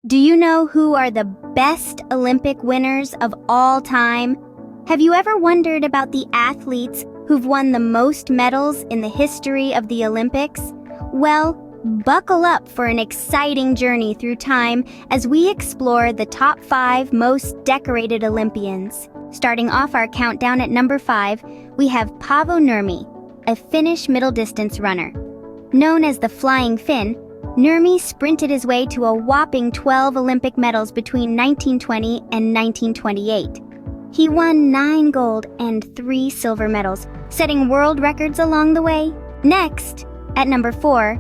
Do you know who are the best Olympic winners of all time? Have you ever wondered about the athletes who've won the most medals in the history of the Olympics? Well, buckle up for an exciting journey through time as we explore the top 5 most decorated Olympians. Starting off our countdown at number 5, we have Paavo Nurmi, a Finnish middle-distance runner. Known as the Flying Finn, Nurmi sprinted his way to a whopping 12 Olympic medals between 1920 and 1928. He won 9 gold and 3 silver medals, setting world records along the way. Next, at number 4,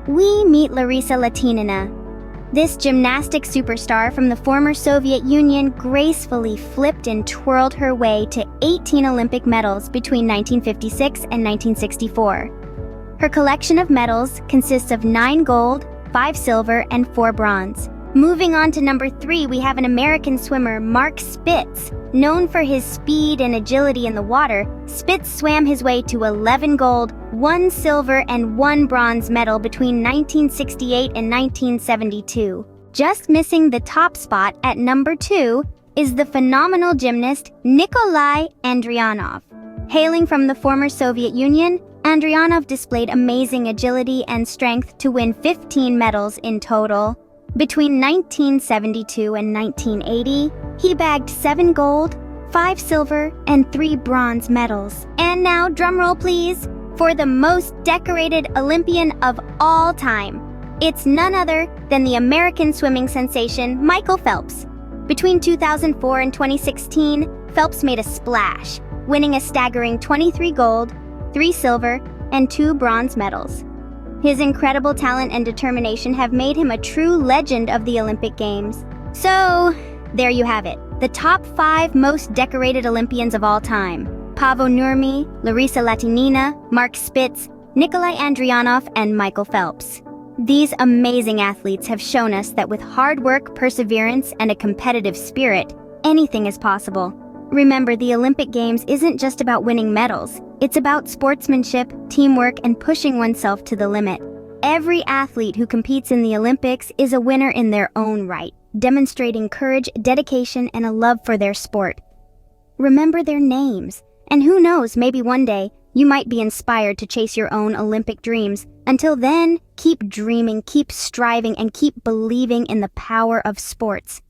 we meet Larisa Latinina. This gymnastic superstar from the former Soviet Union gracefully flipped and twirled her way to 18 Olympic medals between 1956 and 1964. Her collection of medals consists of 9 gold, 5 silver, and 4 bronze. Moving on to number 3, we have an American swimmer, Mark Spitz. Known for his speed and agility in the water, Spitz swam his way to 11 gold, 1 silver, and 1 bronze medal between 1968 and 1972. Just missing the top spot at number 2 is the phenomenal gymnast Nikolai Andrianov. Hailing from the former Soviet Union, Andrianov displayed amazing agility and strength to win 15 medals in total. Between 1972 and 1980, he bagged 7 gold, 5 silver, and 3 bronze medals. And now, drumroll please, for the most decorated Olympian of all time. It's none other than the American swimming sensation, Michael Phelps. Between 2004 and 2016, Phelps made a splash, winning a staggering 23 gold, 3 silver, and 2 bronze medals. His incredible talent and determination have made him a true legend of the Olympic Games. So, there you have it, the top 5 most decorated Olympians of all time. Paavo Nurmi, Larisa Latinina, Mark Spitz, Nikolai Andrianov, and Michael Phelps. These amazing athletes have shown us that with hard work, perseverance, and a competitive spirit, anything is possible. Remember, the Olympic Games isn't just about winning medals. It's about sportsmanship, teamwork, and pushing oneself to the limit. Every athlete who competes in the Olympics is a winner in their own right, demonstrating courage, dedication, and a love for their sport. Remember their names, and who knows, maybe one day you might be inspired to chase your own Olympic dreams. Until then, keep dreaming, keep striving, and keep believing in the power of sports.